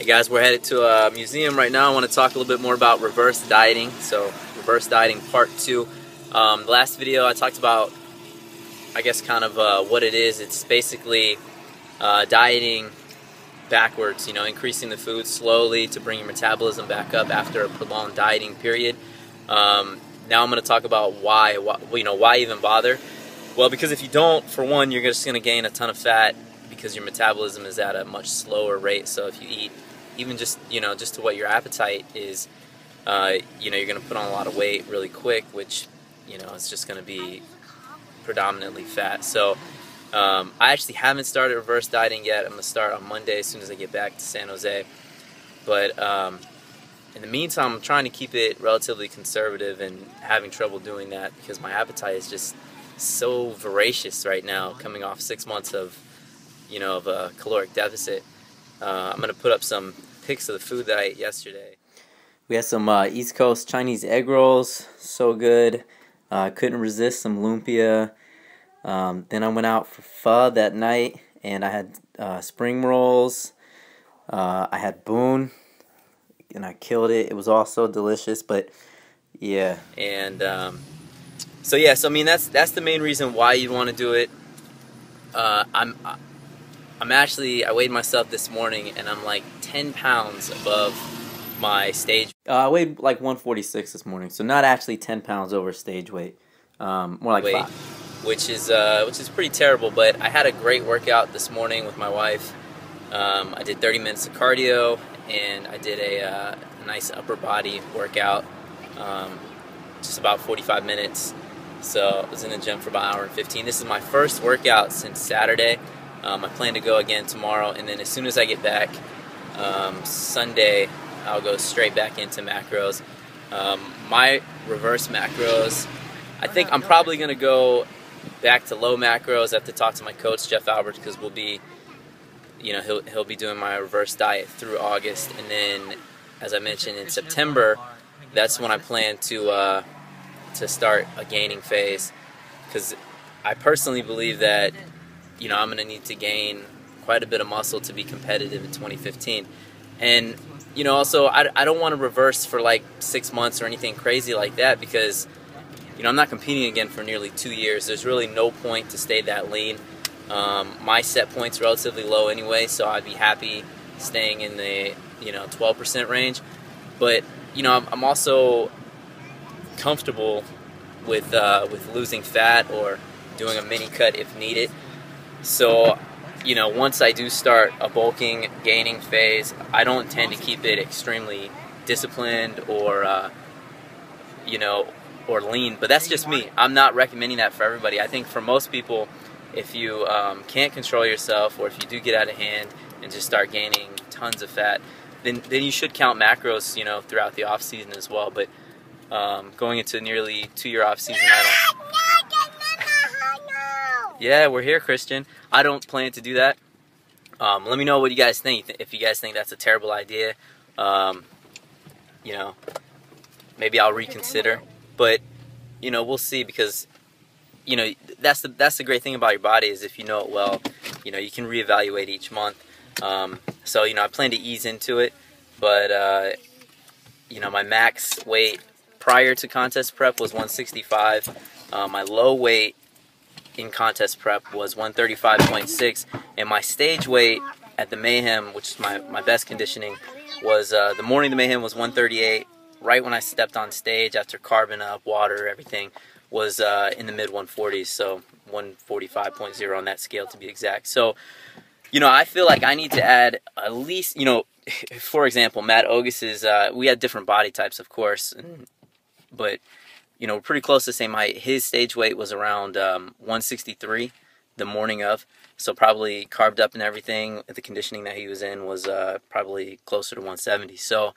Hey guys, we're headed to a museum right now. I want to talk a little bit more about reverse dieting. So, reverse dieting part 2. The last video I talked about, I guess, kind of what it is. It's basically dieting backwards, you know, increasing the food slowly to bring your metabolism back up after a prolonged dieting period. Now I'm going to talk about why even bother? Well, because if you don't, for one, you're just going to gain a ton of fat because your metabolism is at a much slower rate. So if you eat even just to what your appetite is, you're going to put on a lot of weight really quick, which it's just going to be predominantly fat. So I actually haven't started reverse dieting yet. I'm going to start on Monday as soon as I get back to San Jose. But in the meantime, I'm trying to keep it relatively conservative and having trouble doing that because my appetite is just so voracious right now, coming off 6 months of a caloric deficit. I'm going to put up some pics of the food that I ate yesterday. We had some East Coast Chinese egg rolls, so good. Couldn't resist some lumpia. Then I went out for pho that night, and I had spring rolls. I had boon, and I killed it. It was also delicious, but yeah. And so I mean that's the main reason why you'd want to do it. I weighed myself this morning, and I'm like 10 pounds above my stage. I weighed like 146 this morning, so not actually 10 pounds over stage weight, more like weight, 5. Which is pretty terrible. But I had a great workout this morning with my wife. I did 30 minutes of cardio, and I did a nice upper body workout, just about 45 minutes. So I was in the gym for about an hour and 15. This is my first workout since Saturday. I plan to go again tomorrow, and then as soon as I get back Sunday, I'll go straight back into macros. My reverse macros, I think I'm probably going to go back to low macros. I have to talk to my coach, Jeff Albert, because we'll be, he'll be doing my reverse diet through August, and then, as I mentioned, in September, that's when I plan to start a gaining phase, because I personally believe that I'm going to need to gain quite a bit of muscle to be competitive in 2015. And, also, I don't want to reverse for like 6 months or anything crazy like that because, I'm not competing again for nearly 2 years. There's really no point to stay that lean. My set point's relatively low anyway, so I'd be happy staying in the, 12% range. But, I'm also comfortable with losing fat or doing a mini cut if needed. So, once I do start a bulking, gaining phase, I don't intend to keep it extremely disciplined or, or lean. But that's just me. I'm not recommending that for everybody. I think for most people, if you can't control yourself, or if you do get out of hand and just start gaining tons of fat, then you should count macros, throughout the off season as well. But going into nearly 2-year off season, Yeah, we're here, Christian. I don't plan to do that. Let me know what you guys think. If you guys think that's a terrible idea, maybe I'll reconsider. But we'll see, because that's the great thing about your body is if you know it well, you can reevaluate each month. So I plan to ease into it, but my max weight prior to contest prep was 165. My low weight in contest prep was 135.6, and my stage weight at the Mayhem, which is my best conditioning, was the morning of the Mayhem was 138. Right when I stepped on stage after carbing up, water, everything, was in the mid 140s, so 145.0 on that scale to be exact. So I feel like I need to add at least, for example, Matt Ogus's, we had different body types, of course, but we're pretty close to the same height. His stage weight was around 163 the morning of, so probably carved up and everything. The conditioning that he was in was probably closer to 170. So,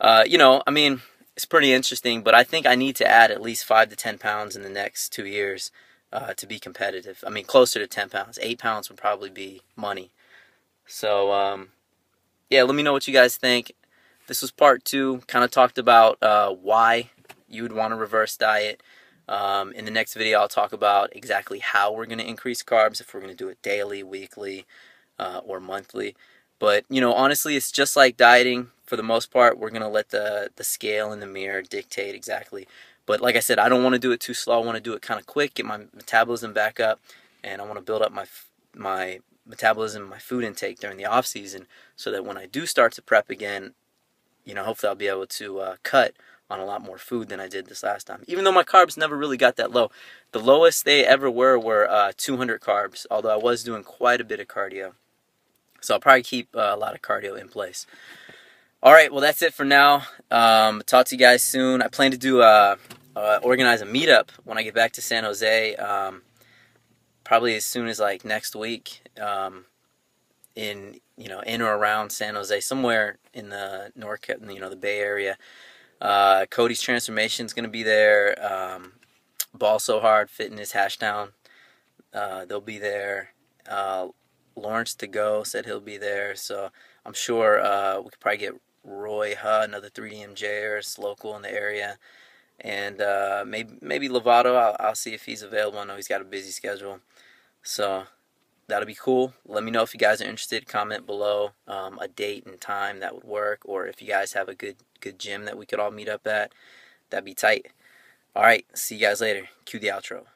I mean, it's pretty interesting, but I think I need to add at least 5 to 10 pounds in the next 2 years to be competitive. I mean, closer to 10 pounds. 8 pounds would probably be money. So, yeah, let me know what you guys think. This was part 2. Kind of talked about why you would want to reverse diet. In the next video, I'll talk about exactly how we're going to increase carbs, if we're going to do it daily, weekly, or monthly. But, you know, honestly, it's just like dieting for the most part. We're going to let the scale and the mirror dictate exactly. But like I said, I don't want to do it too slow. I want to do it kind of quick, get my metabolism back up, and I want to build up my metabolism, my food intake during the off season, so that when I do start to prep again, you know, hopefully I'll be able to cut on a lot more food than I did this last time. Even though my carbs never really got that low. The lowest they ever were 200 carbs, although I was doing quite a bit of cardio. So I'll probably keep a lot of cardio in place. All right, well, that's it for now. Talk to you guys soon. I plan to do organize a meetup when I get back to San Jose, probably as soon as like next week, in or around San Jose, somewhere in the the Bay Area. Cody's Transformation is going to be there. Ball So Hard Fitness Hashtown, they'll be there. Lawrence To Go said he'll be there, so I'm sure we could probably get Roy another 3DMJers local in the area, and maybe Lovato. I'll see if he's available. I know he's got a busy schedule, so that'll be cool. Let me know if you guys are interested. Comment below a date and time that would work, or if you guys have a good gym that we could all meet up at. That'd be tight. All right, see you guys later. Cue the outro.